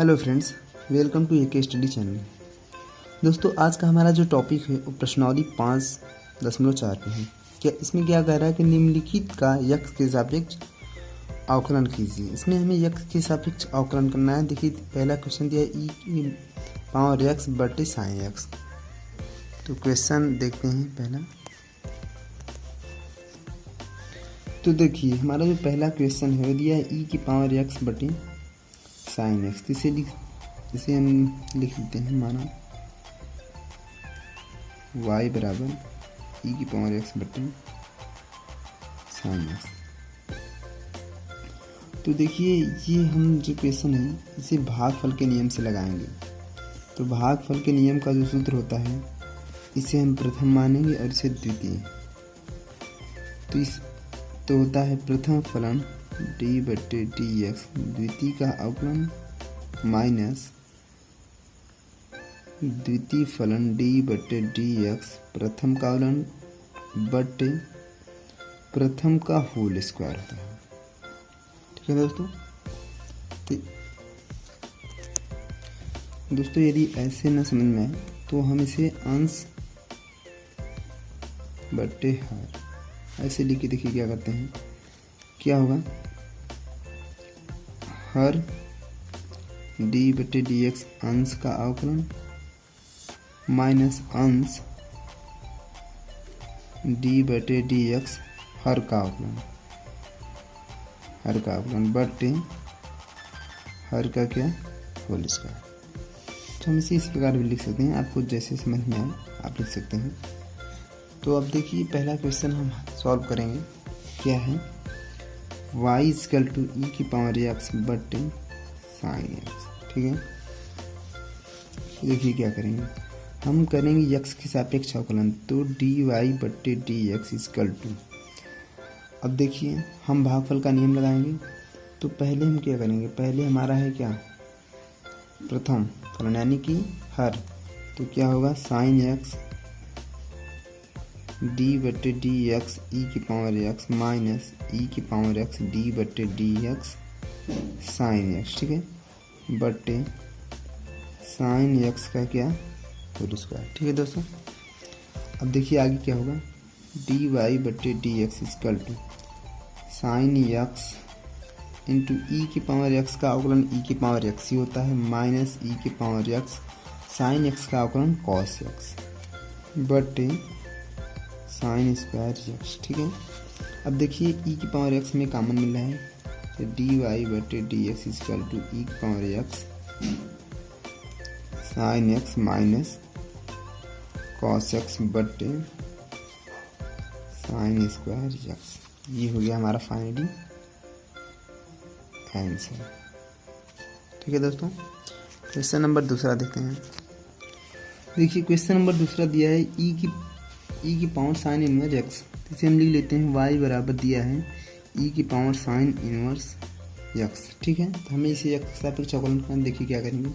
Hello friends, welcome to एक study channel. दोस्तों, आज का हमारा जो टॉपिक है वो प्रश्नावली 5.4 पे है। क्या इसमें क्या कह रहा है कि निम्नलिखित का यक्ष के सापेक्ष अवकलन कीजिए। इसमें हमें यक्ष के सापेक्ष अवकलन करना है। देखिए, पहला क्वेश्चन दिया है ई की पावर एक्स बटे साइन एक्स। तो क्वेश्चन देखते हैं पहला। तो देखिए, हमारा जो पहला क्वेश्चन है वो दिया है ई की पावर एक्स बटे साइन एक्स। इसे हम लिख लेते हैं, माना y बराबर ई की पावर एक्स बटे साइन एक्स। तो देखिए, ये हम जो क्वेश्चन है इसे भागफल के नियम से लगाएंगे। तो भागफल के नियम का जो सूत्र होता है इसे हम प्रथम मानेंगे और इसे द्वितीय। तो होता है प्रथम फलन d बटे डी एक्स, द्वितीय का अवकलन माइनस द्वितीय फलन d बटे डी एक्स प्रथम का अवकलन बटे प्रथम का होल स्क्वायर होता है। ठीक है दोस्तों, यदि ऐसे न समझ में आए तो हम इसे अंश बटे हर ऐसे लिख के देखिए क्या करते हैं। क्या होगा, हर d बटे डी एक्स अंश का अवकलन माइनस अंश d बटे डी एक्स हर का अवकलन बटे हर का क्या होल स्क्वायर। तो हम इसे इस प्रकार भी लिख सकते हैं, आपको जैसे समझ में आए आप लिख सकते हैं। तो अब देखिए, पहला क्वेश्चन हम सॉल्व करेंगे। क्या है, y इक्वल टू ई की पावर एक्स बटे साइन एक्स। ठीक है, देखिए क्या करेंगे, हम करेंगे यक्स के सापेक्ष अवकलन। तो डी वाई बटे डी एक्स इक्वल टू, अब देखिए हम भागफल का नियम लगाएंगे। तो पहले हम क्या करेंगे, पहले हमारा है क्या प्रथम फलन यानी कि हर। तो क्या होगा, साइन एक्स डी बटे डी एक्स ई की पावर एक्स माइनस ई की पावर एक्स डी बटे डी एक्स साइन एक्स। ठीक है, बटे साइन एक्स का क्या होल स्क्वायर। ठीक है दोस्तों, अब देखिए आगे क्या होगा, डी वाई बटे D x equal to sine x into ई की पावर एक्स का अवकलन ई की पावर एक्स ही होता है माइनस ई की पावर एक्स साइन एक्स का अवकलन कॉस एक्स बटे साइन स्क्वायर एक्स। ठीक है, अब देखिए ई की पावर एक्स में कॉमन मिल रहा है, तो डी वाई बटे डी एक्स इक्वल टू ई की power x sign x minus cos x बटे साइन स्क्वायर एक्स। ये हो गया हमारा फाइनली आंसर। ठीक है दोस्तों, क्वेश्चन नंबर दूसरा देखते हैं। देखिए, क्वेश्चन नंबर दूसरा दिया है ई की पावर साइन इनवर्स एक्स। इसे हम लिख लेते हैं, y बराबर दिया है ई की पावर साइन इनवर्स एक्स। ठीक है, तो हमें इसे एक्स के सापेक्ष अवकलन करना। देखिए क्या करेंगे,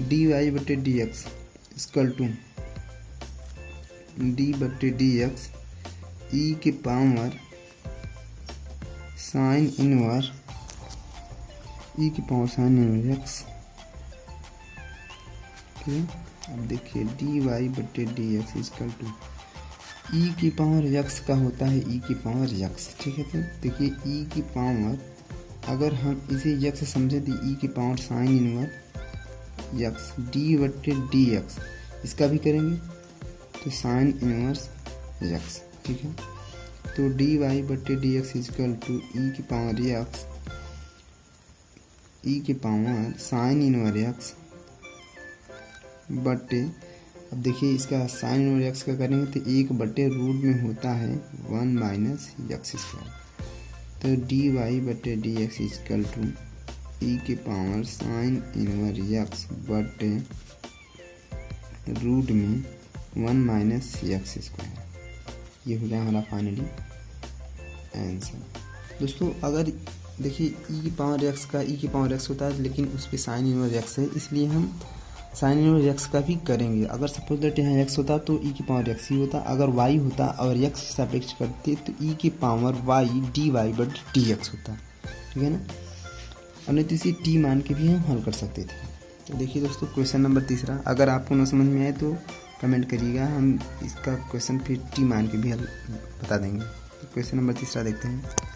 डी वाई बटे D x equal to D बटे डी एक्स ई की पावर साइन इनवर्स ई की पावर साइन इनवर्स एक्स। ठीक है, अब देखिए डी वाई बटे डी एक्स इक्वल टू ई की पावर यक्स का होता है ई की पावर यक्स। ठीक है, तो देखिए ई की पावर, अगर हम इसे यक्स समझे तो ई की power sine inverse x D बटे डी एक्स, इसका भी करेंगे तो साइन इनवर्स यक्स। ठीक है, तो डी वाई बटे डी एक्स इक्वल टू ई की पावर यक्स ई की पावर साइन इनवर्स यक्स बटे, अब देखिए इसका साइन इनवर्स एक्स का करेंगे तो एक बटे रूट में होता है 1 माइनस एक्स स्क्वायर। तो डी वाई बटे डी एक्स इक्वल टू ई की पावर साइन इनवर्स एक्स बटे रूट में 1 माइनस एक्स स्क्वायर। ये हो गया हमारा फाइनली आंसर। दोस्तों, अगर देखिए ई की पावर एक्स का ई की पावर एक्स होता है, लेकिन उस पर साइन इनवर्स एक्स है, इसलिए हम साइन इनवर्स एक्स का भी करेंगे। अगर सपोज दैट यहाँ एक्स होता तो ई की पावर एक्स ही होता, अगर वाई होता और एक्स सापेक्ष करते तो ई की पावर वाई डी वाई बट डी एक्स होता। ठीक है ना, और नहीं तो इसी टी मान के भी हम हल कर सकते थे। तो देखिए दोस्तों क्वेश्चन नंबर तीसरा, अगर आपको न समझ में आए तो कमेंट करिएगा, हम इसका क्वेश्चन फिर टी मान के भी हल बता देंगे। तो क्वेश्चन नंबर तीसरा देखते हैं।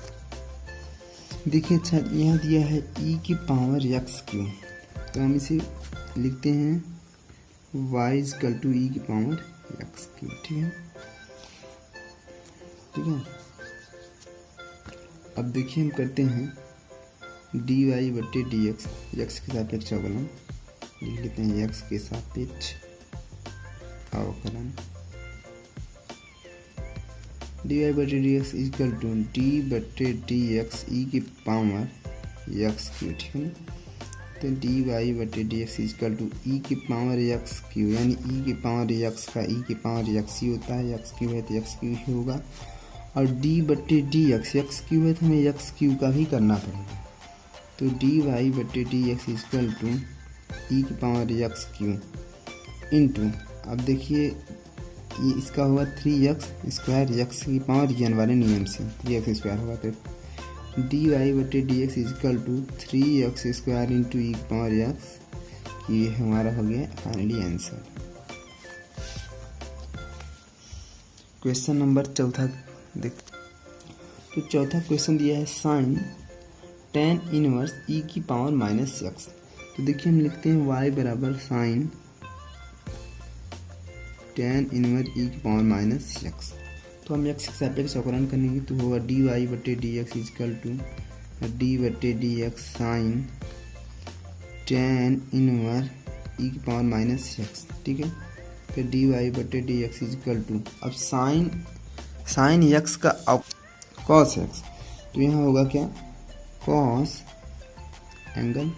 देखिए अच्छा यहाँ दिया है e की पावर एक्स क्यू, तो हम इसे लिखते हैं y इक्वल टू ई की पावर एक्स क्यू। ठीक है, ठीक है। अब देखिए हम करते हैं डी वाई बटे डी एक्स, एक्स के सापेक्ष अवकलन लिख लेते हैं, एक्स के सापेक्ष अवकलन डी वाई बटे D x equal to D बटे डी एक्स ई की पावर एक्स क्यू। ठीक है, तो डी वाई बटे डी एक्स इक्वल टू ई की पावर एक्स क्यू, यानी ई की पावर एक्स का ई की पावर एक्स ही होता है, एक्स क्यू है तो एक्स क्यू ही होगा, और डी बटे डी एक्स क्यू है तो हमें एक्स क्यू का भी करना पड़ेगा। तो डी वाई बटे डी एक्स इक्वल टू ई की पावर एक्स क्यू इंटू, अब देखिए ये इसका होगा 3x स्क्वायर, एक्स की पावर एन वाले नियम से 3x स्क्वायर होगा, तो डी वाई बटे D x equal to 3x square into ई की पावर एक्स, ये हमारा हो गया फाइनली आंसर। क्वेश्चन नंबर चौथा देख, तो चौथा क्वेश्चन दिया है साइन टेन इनवर्स ई की पावर माइनस एक्स। तो देखिए हम लिखते हैं y बराबर साइन टेन इनवर्स ई की पावर माइनस एक्स, तो हम एक्स के सापेक्ष अवकलन करेंगे तो होगा डी वाई बटे D x equal to D बटे D x sine tan inverse ई की पावर माइनस एक्स। ठीक है, फिर डी वाई बटे डी एक्स इक्वल टू, अब साइन एक्स का कॉस एक्स, तो यहाँ होगा क्या कॉस एंगल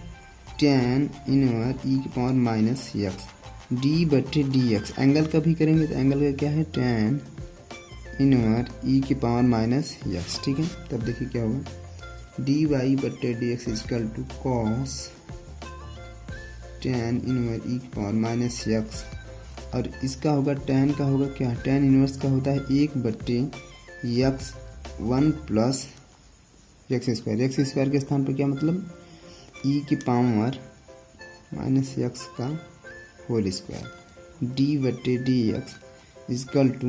टेन इनवर्स ई की पावर माइनस एक्स डी बटे डी एक्स, एंगल का भी करेंगे तो एंगल का क्या है टेन इनवर्स ई की पावर माइनस एक्स। ठीक है, तब देखिए क्या होगा डी वाई बटे D x equal to cos tan inverse ई की पावर माइनस एक्स, और इसका होगा टेन का होगा क्या, टेन इनवर्स का होता है 1 बटे x 1 plus x square, x square के स्थान पर क्या मतलब ई की पावर माइनस एक्स का होल स्क्वायर डी बटे डी एक्स इक्वल टू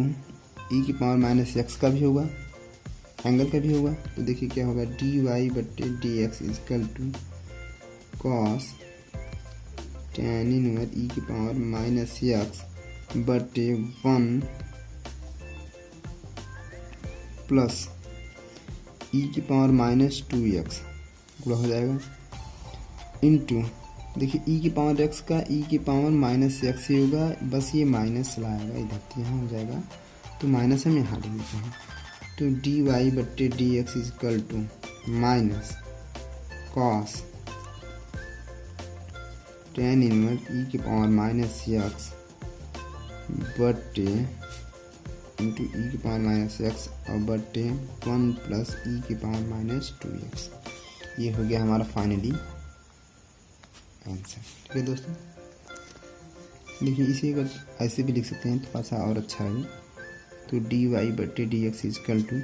ई की पावर माइनस एक्स का भी होगा, एंगल का भी होगा, तो देखिए क्या होगा डी वाई बटे D x equal to cos tan inverse ई की पावर माइनस एक्स बटे 1 प्लस ई की पावर माइनस 2x गुणा हो जाएगा इंटू, देखिए ई की पावर एक्स का ई की पावर माइनस एक्स ही होगा, बस ये माइनस लाएगा इधर, तो यहाँ हो जाएगा, तो माइनस हम यहाँ लिख देते हैं, तो डी वाई बट्टे D x equal to minus cos tan inverse ई की पावर माइनस एक्स बट्टे इंटू ई की पावर माइनस एक्स और बट्टे 1 प्लस ई की पावर माइनस 2x। ये हो गया हमारा फाइनली आंसर। ठीक है दोस्तों, देखिए इसे अगर ऐसे भी लिख सकते हैं तो थोड़ा सा और अच्छा है, तो डी वाई बट्टे डी एक्स इजकल टू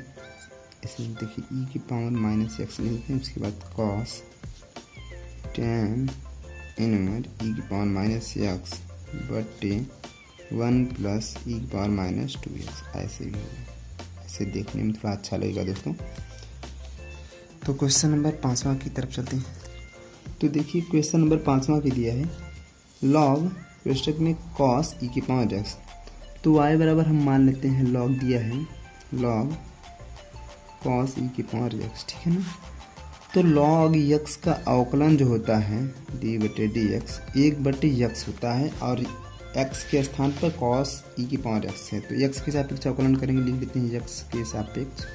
इसे देखिए ई की पावर माइनस एक्स लिखते हैं, उसके बाद कॉस टेन इनवर्स ई की पावर माइनस एक्स बट्टे 1 प्लस ई की पावर माइनस 2x। ऐसे भी होगा, ऐसे देखने में थोड़ा अच्छा लगेगा दोस्तों। तो क्वेश्चन नंबर 5वां की तरफ चलते हैं। तो देखिए क्वेश्चन नंबर 5वां की दिया है लॉग कोष्ठक में कॉस ई की पावर एक्स, तो y बराबर हम मान लेते हैं लॉग दिया है लॉग कॉस ई की पावर एक्स, ठीक है ना। तो लॉग एक्स का अवकलन जो होता है डी बटे डी एक्स 1/x होता है और x के स्थान पर cos e की पावर x है, तो x के सापेक्ष अवकलन करेंगे, लिख लेते हैं x के सापेक्ष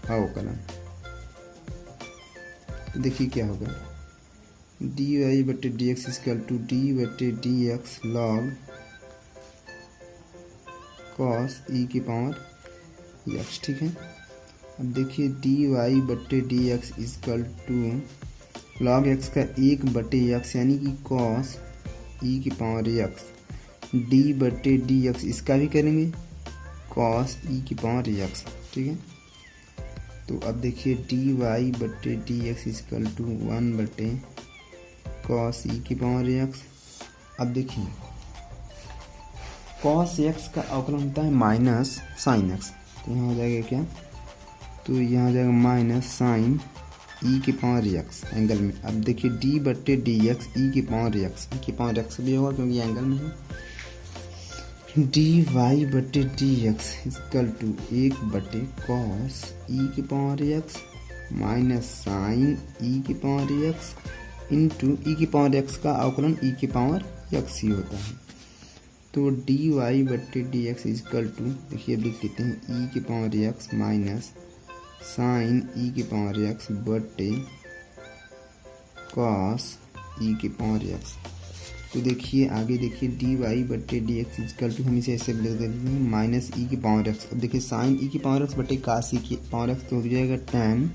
अवकलन। तो देखिए क्या होगा डी वाई बटे D x equal to D बटे D x log cos e की पावर एक्स, ठीक है। अब देखिए डी वाई बटे D x equal to log x का 1/x यानी कि कॉस ई की पावर एक्स डी बटे डी एक्स, इसका भी करेंगे कॉस ई की पावर एक्स, ठीक है। तो अब देखिए डी वाई बटे डी एक्स इजकल टू 1 बटे कॉस ई की पावर एक्स। अब देखिए कॉस एक्स का अवकलन होता है माइनस साइन एक्स, तो यहाँ हो जाएगा क्या, तो यहाँ हो जाएगा माइनस साइन ई की पावर एक्स एंगल में। अब देखिए डी बटे डी एक्स ई की पावर एक्स, ई की पावर एक्स भी होगा क्योंकि एंगल में है। डी वाई बटे डी एक्स इक्वल टू 1 बटे कॉस ई की पावर एक्स माइनस साइन ई की पावर एक्स इंटू ई की पावर एक्स का अवकलन ई की पावर एक्स ही होता है। तो डी वाई बटे डी एक्स इक्वल टू, देखिए अब लिख लेते हैं ई की पावर एक्स माइनस साइन ई की पावर एक्स बटे कॉस ई की पावर एक्स। तो देखिए आगे देखिए डी वाई बटे डी एक्स इक्वल टू, हम इसे ऐसे लिख देते हैं माइनस ई की पावर एक्स। अब देखिए साइन ई की पावर एक्स बटे कास ई की पावर एक्स, तो हो जाएगा टैन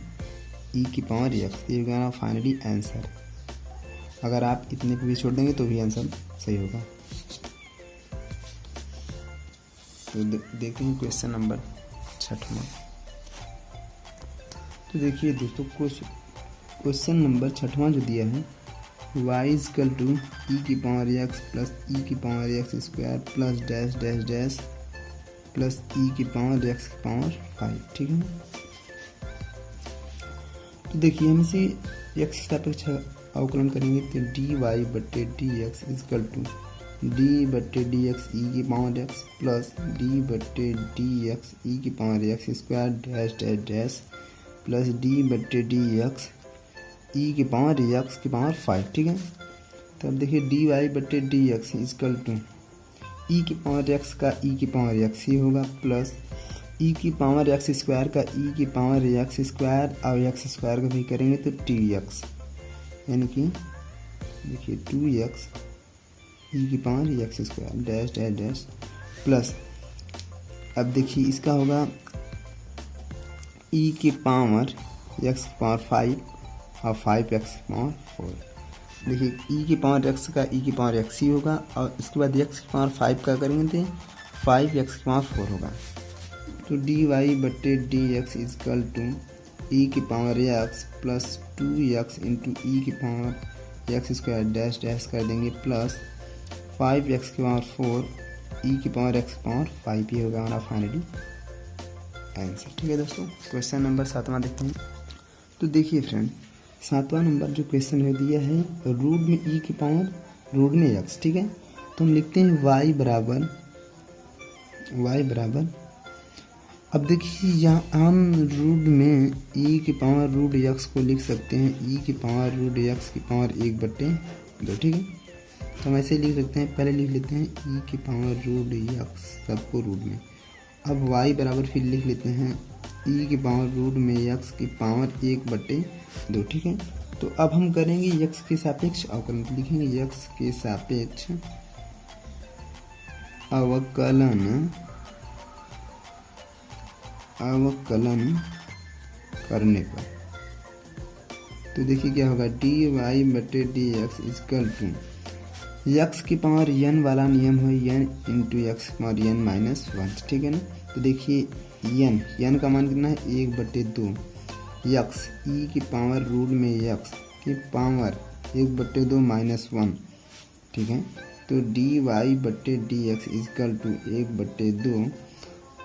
ई की पावर एक्स। ये होगा फाइनली आंसर। अगर आप इतने पे भी छोड़ देंगे तो भी आंसर सही होगा। तो देखते हैं क्वेश्चन नंबर 6वां। तो देखिए दोस्तों क्वेश्चन नंबर 6वां जो दिया है, y इजकल टू ई की पावर एक्स प्लस ई की power x square plus dash dash dash plus e की पावर एक्स की पावर 5, ठीक है। तो देखिए हम इसे एक्स के सापेक्ष अवकलन करेंगे, तो डी वाई बटे D x is equal to D बटे डी एक्स ई की पावर एक्स प्लस डी बटे डी एक्स ई की power x square dash dash dash plus D बटे डी एक्स ई की पावर एक्स की पावर 5, ठीक है। तो अब देखिए डी वाई बटे डी एक्स इजकल टू ई की पावर एक्स का ई की पावर एक्स ही होगा प्लस ई की पावर एक्स स्क्वायर का ई की पावर एक्स स्क्वायर और एक्स स्क्वायर का भी करेंगे तो टी एक्स, यानी कि देखिए 2x ई की power x square dash dash dash plus, अब देखिए इसका होगा ई की पावर एक्स की पावर 5 और 5x की पावर 4। देखिए ई की पावर एक्स का ई की पावर एक्स ही होगा और इसके बाद एक्स की पावर 5 का करेंगे तो 5x की पावर 4 होगा। तो डी वाई बटे डी एक्स इजकल टू ई की power x plus 2x into ई की power x square dash dash कर देंगे प्लस 5x की पावर 4 ई की पावर एक्स की पावर 5 ही होगा हमारा फाइनली आंसर, ठीक है दोस्तों। क्वेश्चन नंबर 7वां देखते हैं। तो देखिए फ्रेंड 7वां नंबर जो क्वेश्चन है दिया है रूट में ई की पावर रूट में एक्स, ठीक है। तो हम लिखते हैं y बराबर अब देखिए यहाँ हम रूट में ई की पावर रूट एक्स को लिख सकते हैं ई की पावर रूट एक्स की पावर 1/2, ठीक है। तो हम ऐसे लिख सकते हैं, पहले लिख लेते हैं ई की पावर रूट एक्स सबको रूट में। अब y बराबर फिर लिख लेते हैं ई की पावर रूट में एक्स की पावर 1/2, ठीक है। तो अब हम करेंगे एक्स के सापेक्ष अवकलन, लिखेंगे एक्स के सापेक्ष अवकलन करने पर तो देखिए क्या होगा डी वाई बटे D x is equal to x की पावर n वाला नियम है n इंटू एक्स की पावर n माइनस 1, ठीक है ना। तो देखिए n का मान कितना है 1/2 एक्स ई की पावर रूट में एक्स की पावर 1/2 माइनस 1, ठीक है। तो डी वाई बटे डी एक्स इजकल टू 1/2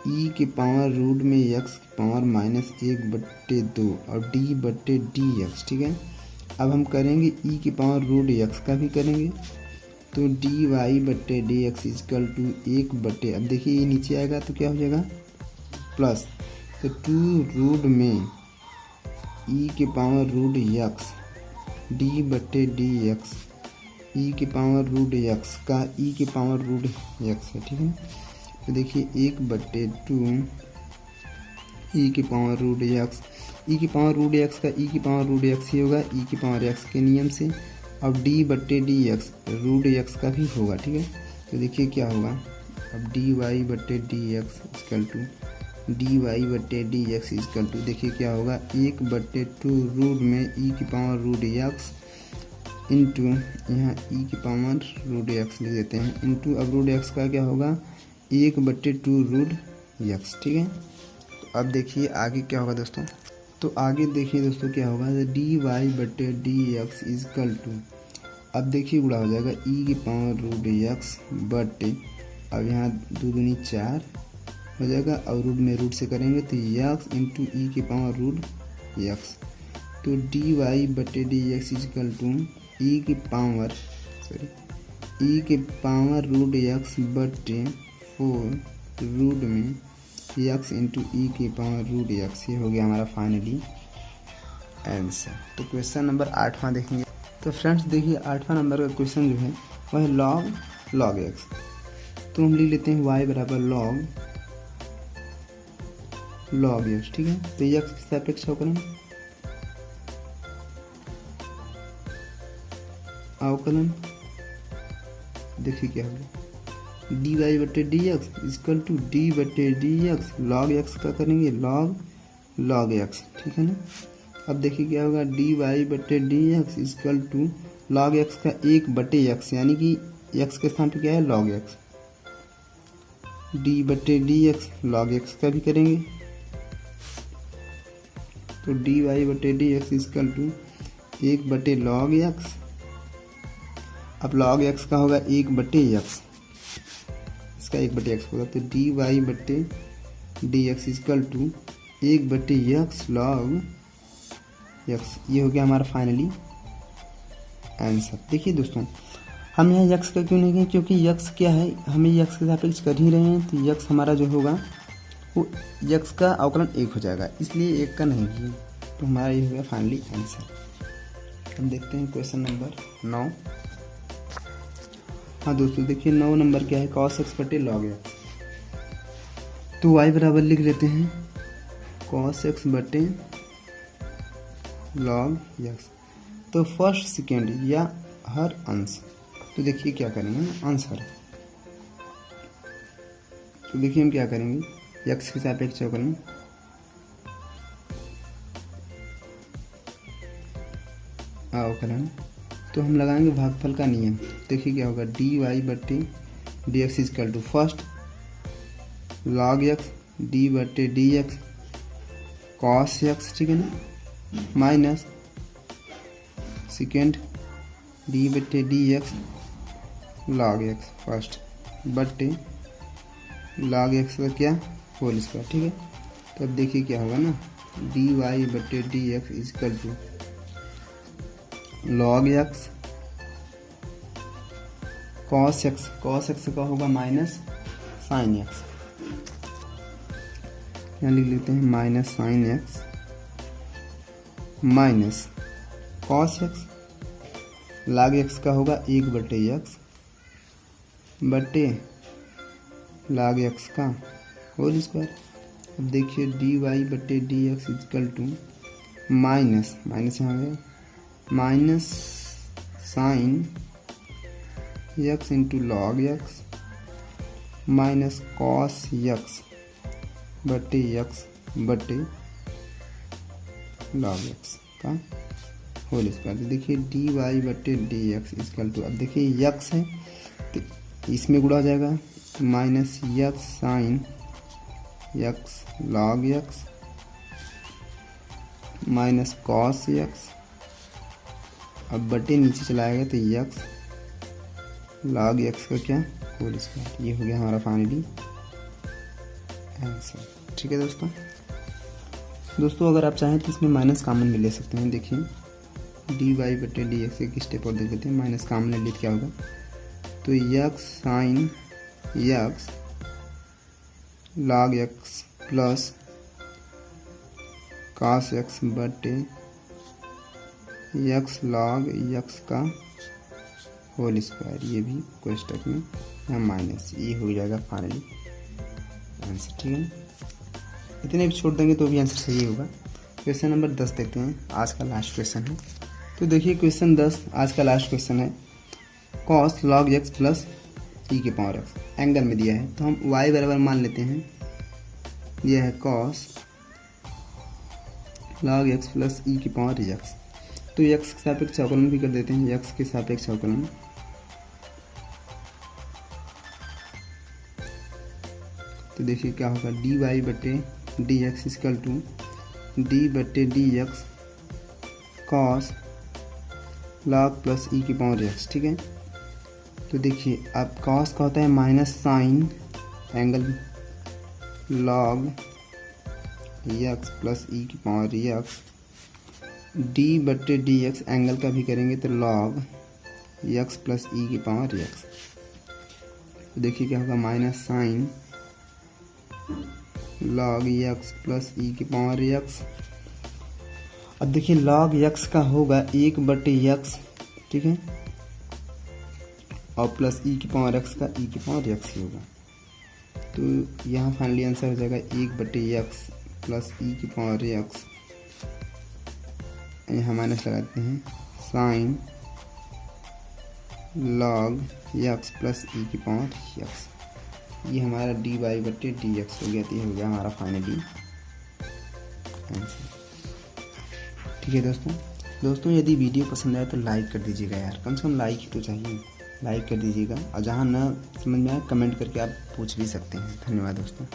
ई की पावर रूट में एक्स की पावर माइनस 1/2 और डी बटे डी एक्स, ठीक है। अब हम करेंगे ई की पावर रूट एक्स का भी करेंगे, तो डी वाई बटे डी एक्स इजकल टू 1/, अब देखिए ये नीचे आएगा तो क्या हो जाएगा प्लस, तो 2 रूट में ई की पावर रूट एक्स डी बटे डी एक्स ई की पावर रूट एक्स का ई की पावर रूट एक्स है, ठीक है। तो देखिए 1/2 ई की पावर रूट एक्स, ई की पावर रूट एक्स का ई की पावर रूट एक्स ही होगा ई की पावर एक्स के नियम से। अब डी बटे डी एक्स रूट एक्स का भी होगा, ठीक है। तो देखिए क्या होगा अब डी वाई बटे D x is equal to d Y बटे डी एक्स इजकल टू देखिए क्या होगा 1/2 रूट में ई की पावर रूट एक्स इंटू यहाँ ई की पावर रूट एक्स लिख देते हैं इंटू अब रूट एक्स का क्या होगा 1/2 रूट एक्स, ठीक है। तो अब देखिए आगे क्या होगा दोस्तों, तो आगे देखिए दोस्तों क्या होगा, डी वाई बटे डी एक्स इजकल टू, अब देखिए गुणा हो जाएगा ई की पावर रूट एक्स बटे, अब यहाँ 2 दूनी 4 हो जाएगा और रूट में रूट से करेंगे तो एक्स इंटू ई की पावर रूट एक्स। तो डी वाई बटे डी एक्स इजकल टू ई की पावर रूट एक्स बटे 4 रूट में एक्स इंटू ई की पावर रूट एक्स। ये हो गया हमारा फाइनली आंसर। तो क्वेश्चन नंबर 8वां देखेंगे। तो फ्रेंड्स देखिए 8वां नंबर का क्वेश्चन जो है वह है लॉग एक्स। तो हम लिख लेते हैं y बराबर लॉग एक्स, ठीक है। तो एक्स के सापेक्ष अवकलन देखिए क्या होगा, डी वाई बटे D x is equal to D बटे डी एक्स लॉग एक्स का करेंगे लॉग एक्स, ठीक है ना। अब देखिए क्या होगा, डी वाई बटे D x is equal to log x का 1 बटे एक्स, यानी कि एक्स के स्थान पे क्या है लॉग एक्स, डी बटे डी एक्स लॉग एक्स का भी करेंगे। तो डी वाई बटे डी एक्स इजकल टू 1 बटे लॉग एक्स, अब लॉग एक्स का होगा 1 बटे एक्स, इसका 1 बटे एक्स होगा। तो डी वाई बटे डी एक्स इजकल टू 1 बटे एक्स लॉग एक्स। ये हो गया हमारा फाइनली आंसर। देखिए दोस्तों हम यहाँ यक्स का क्यों नहीं किए, क्योंकि यक्स क्या है, हमें यक्स के सापेक्ष कर ही रहे हैं, तो यक्स हमारा जो होगा वो यक्स का अवकलन 1 हो जाएगा, इसलिए 1 का नहीं किए। तो हमारा ये हो गया फाइनली आंसर। हम देखते हैं क्वेश्चन नंबर 9। हाँ दोस्तों देखिए 9 नंबर क्या है, कॉस एक्स बटे लॉग एक्स। तो वाई बराबर लिख लेते हैं कॉस एक्स बटे लॉग एक्स। तो फर्स्ट सेकेंड या हर अंश, तो देखिए क्या करेंगे आंसर। तो देखिए हम क्या करेंगे, एक्स के सापेक्ष अवकलन तो हम लगाएंगे भागफल का नियम। देखिए क्या होगा, डी वाई बटे D x is equal to first log x d बटे डी एक्स कॉस एक्स, ठीक है ना, माइनस सेकेंड डी बटे D x log x first बटे लॉग एक्स का क्या होल स्क्वायर, ठीक है। तो अब देखिए क्या होगा ना, डी वाई बटे D x is equal to log x cos x का होगा माइनस साइन एक्स, यहाँ लिख लेते हैं minus sine x minus cos x, log x का होगा 1 बटे एक्स बटे लॉग एक्स का होल स्क्वायर। अब देखिए डी वाई बटे D x is equal to minus यहाँ है minus sine x into log x minus cos x बटे लॉग एक्स का होल स्क्वायर। देखिए डी वाई बटे डी एक्स इजकल टू, अब देखिए एक्स है तो इसमें गुणा हो जाएगा minus x sine x log x minus cos x, अब बटे नीचे चलाएगा तो एक्स लॉग एक्स का क्या होल स्क्वायर। ये हो गया हमारा फाइनली आंसर, ठीक है दोस्तों अगर आप चाहें तो इसमें माइनस कॉमन भी ले सकते हैं। देखिए डी वाई बटे डी एक्स एक स्टेप और देख लेते हैं, माइनस कॉमन ले लेते क्या होगा, तो x sine x log x plus cos x बटे एक्स लॉग एक्स का होल स्क्वायर, ये भी कोष्टक में या माइनस, ये हो जाएगा फाइनली आंसर, ठीक है। इतने भी छोड़ देंगे तो भी आंसर सही होगा। क्वेश्चन नंबर 10 देखते हैं, आज का लास्ट क्वेश्चन है। तो देखिए क्वेश्चन 10 आज का लास्ट क्वेश्चन है, कॉस लॉग एक्स प्लस ई के पावर एक्स एंगल में दिया है, तो हम y बराबर मान लेते हैं, यह है cos log x plus e की पावर एक्स। तो एक्स के सापेक्ष अवकलन भी कर देते हैं, एक्स के सापेक्ष अवकलन तो देखिए क्या होगा, डी वाई बटे D x is equal to D बटे D x cos log plus e की पावर एक्स। ठीक है, तो देखिए अब कॉस का होता है minus sine angle log x plus e की पावर एक्स, डी बटे डी एक्स एंगल का भी करेंगे तो लॉग एक्स प्लस ई की पावर एक्स। तो देखिए क्या होगा, minus sine log x plus e की पावर एक्स। अब देखिए लॉग एक्स का होगा 1/x, ठीक है, और प्लस ई की पावर एक्स का ई की पावर एक्स ही होगा। तो यहाँ फाइनली आंसर हो जाएगा 1/x प्लस ई की पावर एक्स, यहाँ माइनस लगाते हैं, sign log x plus e की पावर एक्स। ये हमारा dy/dx हो गया, तो ये हो गया हमारा फाइनली आंसर। ठीक है दोस्तों यदि वीडियो पसंद आए तो लाइक कर दीजिएगा यार, कम से कम लाइक ही तो चाहिए, लाइक कर दीजिएगा। और जहाँ ना समझ में आए कमेंट करके आप पूछ भी सकते हैं। धन्यवाद दोस्तों।